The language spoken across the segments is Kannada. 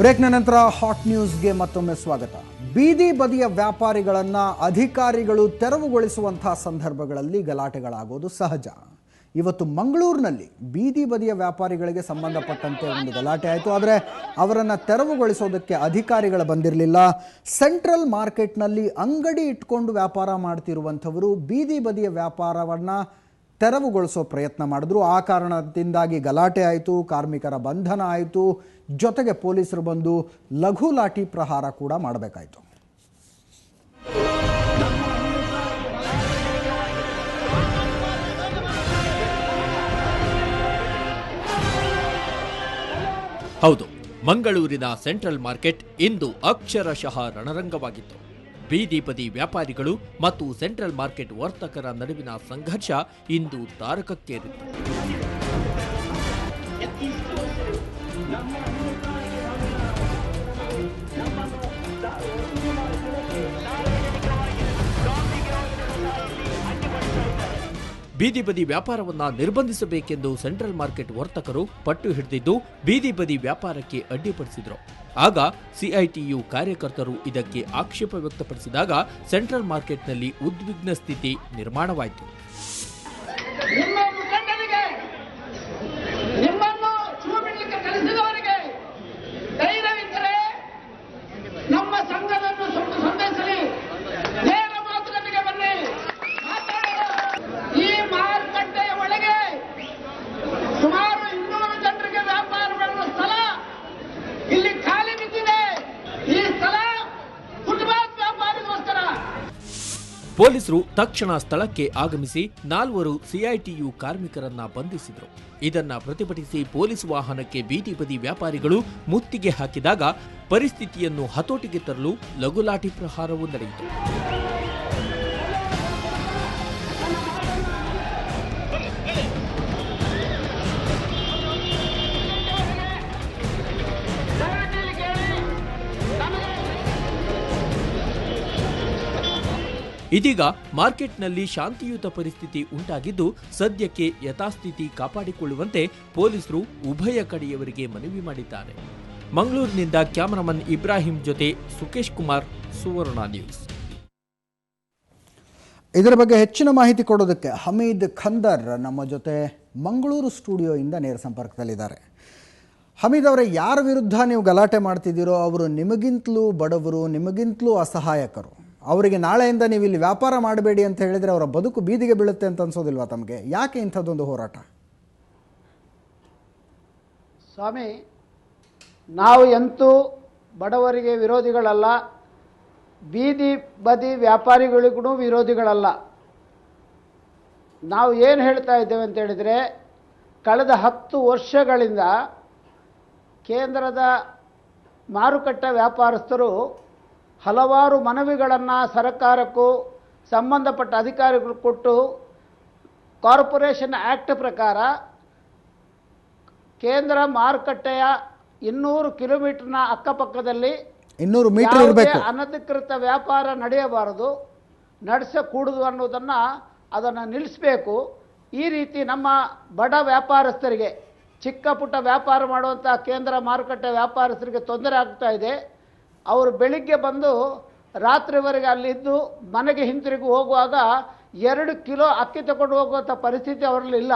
ಬ್ರೇಕ್ನ ನಂತರ ಹಾಟ್ ನ್ಯೂಸ್ಗೆ ಮತ್ತೊಮ್ಮೆ ಸ್ವಾಗತ. ಬೀದಿ ಬದಿಯ ವ್ಯಾಪಾರಿಗಳನ್ನು ಅಧಿಕಾರಿಗಳು ತೆರವುಗೊಳಿಸುವಂತಹ ಸಂದರ್ಭಗಳಲ್ಲಿ ಗಲಾಟೆಗಳಾಗೋದು ಸಹಜ. ಇವತ್ತು ಮಂಗಳೂರಿನಲ್ಲಿ ಬೀದಿ ಬದಿಯ ವ್ಯಾಪಾರಿಗಳಿಗೆ ಸಂಬಂಧಪಟ್ಟಂತೆ ಒಂದು ಗಲಾಟೆ ಆಯಿತು. ಆದರೆ ಅವರನ್ನು ತೆರವುಗೊಳಿಸೋದಕ್ಕೆ ಅಧಿಕಾರಿಗಳು ಬಂದಿರಲಿಲ್ಲ. ಸೆಂಟ್ರಲ್ ಮಾರ್ಕೆಟ್ನಲ್ಲಿ ಅಂಗಡಿ ಇಟ್ಕೊಂಡು ವ್ಯಾಪಾರ ಮಾಡ್ತಿರುವಂಥವರು ಬೀದಿ ಬದಿಯ ವ್ಯಾಪಾರವನ್ನು ತೆರವುಗೊಳಿಸೋ ಪ್ರಯತ್ನ ಮಾಡಿದ್ರು. ಆ ಕಾರಣದಿಂದಾಗಿ ಗಲಾಟೆ ಆಯಿತು, ಕಾರ್ಮಿಕರ ಬಂಧನ ಆಯಿತು, ಜೊತೆಗೆ ಪೊಲೀಸರು ಬಂದು ಲಘು ಲಾಠಿ ಪ್ರಹಾರ ಕೂಡ ಮಾಡಬೇಕಾಯಿತು. ಹೌದು, ಮಂಗಳೂರಿನ ಸೆಂಟ್ರಲ್ ಮಾರ್ಕೆಟ್ ಇಂದು ಅಕ್ಷರಶಃ ರಣರಂಗವಾಗಿತ್ತು. ಬೀದಿ ಬದಿ ವ್ಯಾಪಾರಿಗಳು ಮತ್ತು ಸೆಂಟ್ರಲ್ ಮಾರ್ಕೆಟ್ ವರ್ತಕರ ನಡುವಿನ ಸಂಘರ್ಷ ಇಂದು ತಾರಕಕ್ಕೇರಿತ್ತು. ಬೀದಿ ಬದಿ ವ್ಯಾಪಾರವನ್ನ ನಿರ್ಬಂಧಿಸಬೇಕೆಂದು ಸೆಂಟ್ರಲ್ ಮಾರ್ಕೆಟ್ ವರ್ತಕರು ಪಟ್ಟು ಹಿಡಿದಿದ್ದು ಬೀದಿ ಬದಿ ವ್ಯಾಪಾರಕ್ಕೆ ಅಡ್ಡಿಪಡಿಸಿದ್ರು. ಆಗ ಸಿಐಟಿಯು ಕಾರ್ಯಕರ್ತರು ಇದಕ್ಕೆ ಆಕ್ಷೇಪ ವ್ಯಕ್ತಪಡಿಸಿದಾಗ ಸೆಂಟ್ರಲ್ ಮಾರ್ಕೆಟ್ನಲ್ಲಿ ಉದ್ವಿಗ್ನ ಸ್ಥಿತಿ ನಿರ್ಮಾಣವಾಯಿತು. ಪೊಲೀಸರು ತಕ್ಷಣ ಸ್ಥಳಕ್ಕೆ ಆಗಮಿಸಿ 4 ಸಿಐಟಿಯು ಕಾರ್ಮಿಕರನ್ನ ಬಂಧಿಸಿದರು. ಇದನ್ನ ಪ್ರತಿಭಟಿಸಿ ಪೊಲೀಸ್ ವಾಹನಕ್ಕೆ ಬೀದಿ ಬದಿ ವ್ಯಾಪಾರಿಗಳು ಮುತ್ತಿಗೆ ಹಾಕಿದಾಗ ಪರಿಸ್ಥಿತಿಯನ್ನು ಹತೋಟಿಗೆ ತರಲು ಲಘುಲಾಠಿ ಪ್ರಹಾರವೂ ನಡೆಯಿತು. ಇದೀಗ ಮಾರ್ಕೆಟ್ನಲ್ಲಿ ಶಾಂತಿಯುತ ಪರಿಸ್ಥಿತಿ ಉಂಟಾಗಿದ್ದು ಸದ್ಯಕ್ಕೆ ಯಥಾಸ್ಥಿತಿ ಕಾಪಾಡಿಕೊಳ್ಳುವಂತೆ ಪೊಲೀಸರು ಉಭಯ ಕಡೆಯವರಿಗೆ ಮನವಿ ಮಾಡಿದ್ದಾರೆ. ಮಂಗಳೂರಿನಿಂದ ಕ್ಯಾಮರಾಮನ್ ಇಬ್ರಾಹಿಂ ಜೊತೆ ಸುಕೇಶ್ ಕುಮಾರ್, ಸುವರ್ಣ ನ್ಯೂಸ್. ಇದರ ಬಗ್ಗೆ ಹೆಚ್ಚಿನ ಮಾಹಿತಿ ಕೊಡೋದಕ್ಕೆ ಹಮೀದ್ ಖಂದರ್ ನಮ್ಮ ಜೊತೆ ಮಂಗಳೂರು ಸ್ಟುಡಿಯೋಯಿಂದ ನೇರ ಸಂಪರ್ಕದಲ್ಲಿದ್ದಾರೆ. ಹಮೀದ್ ಅವರೇ, ಯಾರ ವಿರುದ್ಧ ನೀವು ಗಲಾಟೆ ಮಾಡ್ತಿದ್ದೀರೋ ಅವರು ನಿಮಗಿಂತಲೂ ಬಡವರು, ನಿಮಗಿಂತಲೂ ಅಸಹಾಯಕರು. ಅವರಿಗೆ ನಾಳೆಯಿಂದ ನೀವು ಇಲ್ಲಿ ವ್ಯಾಪಾರ ಮಾಡಬೇಡಿ ಅಂತ ಹೇಳಿದರೆ ಅವರ ಬದುಕು ಬೀದಿಗೆ ಬೀಳುತ್ತೆ ಅಂತ ಅನ್ಸೋದಿಲ್ವಾ ತಮಗೆ? ಯಾಕೆ ಇಂಥದ್ದೊಂದು ಹೋರಾಟ? ಸ್ವಾಮಿ, ನಾವು ಎಂತೂ ಬಡವರಿಗೆ ವಿರೋಧಿಗಳಲ್ಲ, ಬೀದಿ ಬದಿ ವ್ಯಾಪಾರಿಗಳಿಗೂ ವಿರೋಧಿಗಳಲ್ಲ. ನಾವು ಏನು ಹೇಳ್ತಾ ಇದ್ದೇವೆ ಅಂತ ಹೇಳಿದರೆ, ಕಳೆದ 10 ವರ್ಷಗಳಿಂದ ಕೇಂದ್ರದ ಮಾರುಕಟ್ಟೆ ವ್ಯಾಪಾರಸ್ಥರು ಹಲವಾರು ಮನವಿಗಳನ್ನು ಸರ್ಕಾರಕ್ಕೂ ಸಂಬಂಧಪಟ್ಟ ಅಧಿಕಾರಿಗಳು ಕೊಟ್ಟು ಕಾರ್ಪೊರೇಷನ್ ಆ್ಯಕ್ಟ್ ಪ್ರಕಾರ ಕೇಂದ್ರ ಮಾರುಕಟ್ಟೆಯ 200 ಕಿಲೋಮೀಟರ್ನ ಅಕ್ಕಪಕ್ಕದಲ್ಲಿ 200 ಮೀಟರ್ ಇರಬೇಕು, ಅನಧಿಕೃತ ವ್ಯಾಪಾರ ನಡೆಯಬಾರದು, ನಡೆಸಕೂಡದು ಅನ್ನೋದನ್ನು ಅದನ್ನು ನಿಲ್ಲಿಸಬೇಕು. ಈ ರೀತಿ ನಮ್ಮ ಬಡ ವ್ಯಾಪಾರಸ್ಥರಿಗೆ, ಚಿಕ್ಕ ಪುಟ್ಟ ವ್ಯಾಪಾರ ಮಾಡುವಂಥ ಕೇಂದ್ರ ಮಾರುಕಟ್ಟೆ ವ್ಯಾಪಾರಸ್ಥರಿಗೆ ತೊಂದರೆ ಆಗ್ತಾ ಇದೆ. ಅವರು ಬೆಳಿಗ್ಗೆ ಬಂದು ರಾತ್ರಿವರೆಗೆ ಅಲ್ಲಿದ್ದು ಮನೆಗೆ ಹಿಂತಿರುಗಿ ಹೋಗುವಾಗ 2 ಕಿಲೋ ಅಕ್ಕಿ ತಗೊಂಡು ಹೋಗುವಂಥ ಪರಿಸ್ಥಿತಿ ಅವರಲ್ಲಿ ಇಲ್ಲ.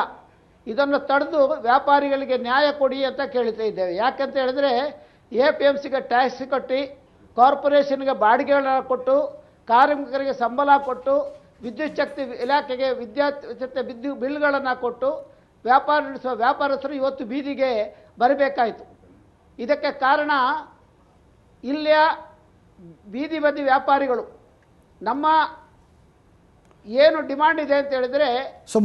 ಇದನ್ನು ತಡೆದು ವ್ಯಾಪಾರಿಗಳಿಗೆ ನ್ಯಾಯ ಕೊಡಿ ಅಂತ ಕೇಳ್ತಾ ಇದ್ದೇವೆ. ಯಾಕಂತ ಹೇಳಿದ್ರೆ APMCಗೆ ಟ್ಯಾಕ್ಸ್ ಕಟ್ಟಿ, ಕಾರ್ಪೊರೇಷನ್ಗೆ ಬಾಡಿಗೆಗಳನ್ನು ಕೊಟ್ಟು, ಕಾರ್ಮಿಕರಿಗೆ ಸಂಬಳ ಕೊಟ್ಟು, ವಿದ್ಯುತ್ ಶಕ್ತಿ ಇಲಾಖೆಗೆ ವಿದ್ಯುತ್ ಬಿಲ್ಗಳನ್ನು ಕೊಟ್ಟು ವ್ಯಾಪಾರ ನಡೆಸುವ ವ್ಯಾಪಾರಸ್ಥರು ಇವತ್ತು ಬೀದಿಗೆ ಬರಬೇಕಾಯಿತು. ಇದಕ್ಕೆ ಕಾರಣ ಇಲ್ಲಿಯ ಬೀದಿ ಬದಿ ವ್ಯಾಪಾರಿಗಳು. ನಮ್ಮ ಏನು ಡಿಮಾಂಡ್ ಇದೆ ಅಂತ ಹೇಳಿದ್ರೆ,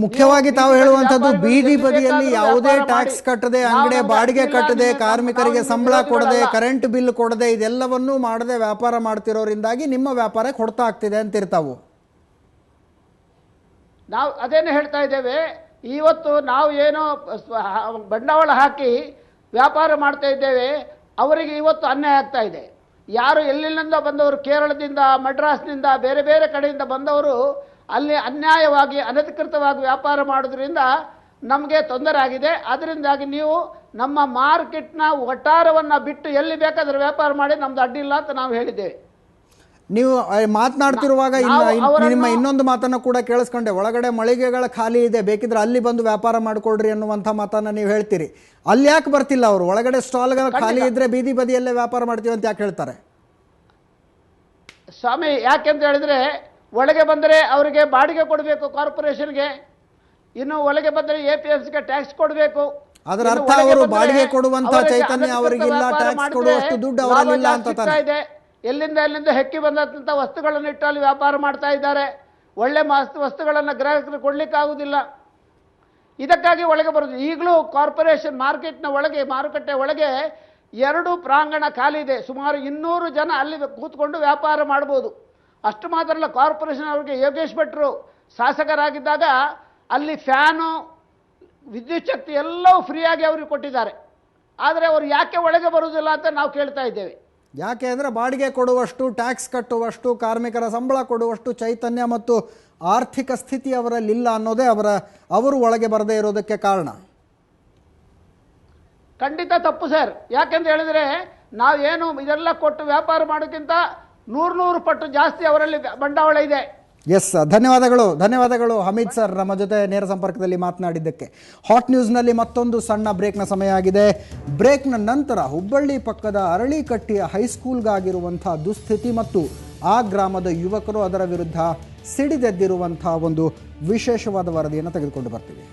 ಮುಖ್ಯವಾಗಿ ತಾವು ಹೇಳುವಂಥದ್ದು ಬೀದಿ ಬದಿಯಲ್ಲಿ ಯಾವುದೇ ಟ್ಯಾಕ್ಸ್ ಕಟ್ಟದೆ, ಅಂಗಡಿ ಬಾಡಿಗೆ ಕಟ್ಟದೆ, ಕಾರ್ಮಿಕರಿಗೆ ಸಂಬಳ ಕೊಡದೆ, ಕರೆಂಟ್ ಬಿಲ್ ಕೊಡದೆ, ಇದೆಲ್ಲವನ್ನೂ ಮಾಡದೆ ವ್ಯಾಪಾರ ಮಾಡ್ತಿರೋದ್ರಿಂದಾಗಿ ನಿಮ್ಮ ವ್ಯಾಪಾರಕ್ಕೆ ಹೊಡೆತ ಆಗ್ತಿದೆ ಅಂತಿರ್ತಾವು. ನಾವು ಅದೇನು ಹೇಳ್ತಾ ಇದ್ದೇವೆ. ಇವತ್ತು ನಾವು ಏನೋ ಬಂಡವಾಳ ಹಾಕಿ ವ್ಯಾಪಾರ ಮಾಡ್ತಾ ಇದ್ದೇವೆ, ಅವರಿಗೆ ಇವತ್ತು ಅನ್ಯಾಯ ಆಗ್ತಾ ಇದೆ. ಯಾರು ಎಲ್ಲೆಲ್ಲಿಂದ ಬಂದವರು, ಕೇರಳದಿಂದ, ಮಡ್ರಾಸ್ನಿಂದ, ಬೇರೆ ಬೇರೆ ಕಡೆಯಿಂದ ಬಂದವರು ಅಲ್ಲಿ ಅನ್ಯಾಯವಾಗಿ ಅನಧಿಕೃತವಾಗಿ ವ್ಯಾಪಾರ ಮಾಡೋದ್ರಿಂದ ನಮಗೆ ತೊಂದರೆ ಆಗಿದೆ. ಅದರಿಂದಾಗಿ ನೀವು ನಮ್ಮ ಮಾರ್ಕೆಟ್ನ ಒಟ್ಟಾರವನ್ನು ಬಿಟ್ಟು ಎಲ್ಲಿ ಬೇಕಾದ್ರೆ ವ್ಯಾಪಾರ ಮಾಡಿ, ನಮ್ದು ಅಡ್ಡಿಲ್ಲ ಅಂತ ನಾವು ಹೇಳಿದ್ದೇವೆ. ನೀವು ಮಾತನಾಡ್ತಿರುವಾಗ ನಿಮ್ಮ ಇನ್ನೊಂದು ಮಾತನ್ನ ಕೂಡ ಕೇಳಿಸ್ಕೊಂಡೆ, ಒಳಗಡೆ ಮಳಿಗೆಗಳ ಖಾಲಿ ಇದೆ, ಬೇಕಿದ್ರೆ ಅಲ್ಲಿ ಬಂದು ವ್ಯಾಪಾರ ಮಾಡ್ಕೊಳ್ರಿ ಅನ್ನುವಂಥ ಮಾತನ್ನ ನೀವು ಹೇಳ್ತೀರಿ. ಅಲ್ಲಿ ಯಾಕೆ ಬರ್ತಿಲ್ಲ ಅವರು? ಒಳಗಡೆ ಸ್ಟಾಲ್ಗಳು ಖಾಲಿ ಇದ್ರೆ ಬೀದಿ ಬದಿಯಲ್ಲೇ ವ್ಯಾಪಾರ ಮಾಡ್ತೀವಿ ಅಂತ ಯಾಕೆ ಹೇಳ್ತಾರೆ? ಸ್ವಾಮಿ, ಯಾಕೆಂತ ಹೇಳಿದ್ರೆ ಒಳಗೆ ಬಂದರೆ ಅವರಿಗೆ ಬಾಡಿಗೆ ಕೊಡಬೇಕು ಕಾರ್ಪೊರೇಷನ್ಗೆ, ಇನ್ನು ಒಳಗೆ ಬಂದರೆ APMCಗೆ ಟ್ಯಾಕ್ಸ್ ಕೊಡಬೇಕು. ಅದರ ಅರ್ಥ ಅವರು ಬಾಡಿಗೆ ಕೊಡುವಂತ ಚೈತನ್ಯ ಅವರಿಗಿಲ್ಲ, ಟ್ಯಾಕ್ಸ್ ಕೊಡುವಷ್ಟು ದುಡ್ಡು ಅವರಲ್ಲಿಲ್ಲ ಅಂತ ತಾನೆ. ಎಲ್ಲಿಂದ ಹೆಕ್ಕಿ ಬಂದಂಥ ವಸ್ತುಗಳನ್ನು ಇಟ್ಟು ಅಲ್ಲಿ ವ್ಯಾಪಾರ ಮಾಡ್ತಾ ಇದ್ದಾರೆ. ಒಳ್ಳೆ ವಸ್ತುಗಳನ್ನು ಗ್ರಾಹಕರಿಗೆ ಕೊಡ್ಲಿಕ್ಕೆ ಆಗುದಿಲ್ಲ. ಇದಕ್ಕಾಗಿ ಒಳಗೆ ಬರುದು. ಈಗಲೂ ಕಾರ್ಪೊರೇಷನ್ ಮಾರುಕಟ್ಟೆ ಒಳಗೆ 2 ಪ್ರಾಂಗಣ ಖಾಲಿ ಇದೆ. ಸುಮಾರು 200 ಜನ ಅಲ್ಲಿ ಕೂತ್ಕೊಂಡು ವ್ಯಾಪಾರ ಮಾಡ್ಬೋದು. ಅಷ್ಟು ಮಾತ್ರ ಅಲ್ಲ, ಕಾರ್ಪೊರೇಷನ್ ಅವರಿಗೆ ಯೋಗೇಶ್ ಭಟ್ರು ಶಾಸಕರಾಗಿದ್ದಾಗ ಅಲ್ಲಿ ಫ್ಯಾನು, ವಿದ್ಯುತ್ ಶಕ್ತಿ ಎಲ್ಲವೂ ಫ್ರೀಯಾಗಿ ಅವ್ರಿಗೆ ಕೊಟ್ಟಿದ್ದಾರೆ. ಆದರೆ ಅವರು ಯಾಕೆ ಒಳಗೆ ಬರುವುದಿಲ್ಲ ಅಂತ ನಾವು ಕೇಳ್ತಾ ಇದ್ದೇವೆ. ಯಾಕೆ ಅಂದರೆ ಬಾಡಿಗೆ ಕೊಡುವಷ್ಟು, ಟ್ಯಾಕ್ಸ್ ಕಟ್ಟುವಷ್ಟು, ಕಾರ್ಮಿಕರ ಸಂಬಳ ಕೊಡುವಷ್ಟು ಚೈತನ್ಯ ಮತ್ತು ಆರ್ಥಿಕ ಸ್ಥಿತಿ ಅವರಲ್ಲಿಲ್ಲ ಅನ್ನೋದೇ ಅವರು ಒಳಗೆ ಬರದೇ ಇರೋದಕ್ಕೆ ಕಾರಣ. ಖಂಡಿತ ತಪ್ಪು ಸರ್. ಯಾಕೆಂತ ಹೇಳಿದ್ರೆ ನಾವೇನು ಇದೆಲ್ಲ ಕೊಟ್ಟು ವ್ಯಾಪಾರ ಮಾಡೋಕ್ಕಿಂತ 100 ಪಟ್ಟು ಜಾಸ್ತಿ ಅವರಲ್ಲಿ ಬಂಡವಾಳ ಇದೆ. ಎಸ್, ಧನ್ಯವಾದಗಳು ಹಮೀದ್ ಸರ್ ನಮ್ಮ ಜೊತೆ ನೇರ ಸಂಪರ್ಕದಲ್ಲಿ ಮಾತನಾಡಿದ್ದಕ್ಕೆ. ಹಾಟ್ ನ್ಯೂಸ್ನಲ್ಲಿ ಮತ್ತೊಂದು ಸಣ್ಣ ಬ್ರೇಕ್ನ ಸಮಯ ಆಗಿದೆ. ಬ್ರೇಕ್ನ ನಂತರ ಹುಬ್ಬಳ್ಳಿ ಪಕ್ಕದ ಅರಳಿಕಟ್ಟಿಯ ಹೈಸ್ಕೂಲ್ಗಾಗಿರುವಂಥ ದುಸ್ಥಿತಿ ಮತ್ತು ಆ ಗ್ರಾಮದ ಯುವಕರು ಅದರ ವಿರುದ್ಧ ಸಿಡಿದೆದ್ದಿರುವಂಥ ಒಂದು ವಿಶೇಷವಾದ ವರದಿಯನ್ನು ತೆಗೆದುಕೊಂಡು ಬರ್ತೀವಿ.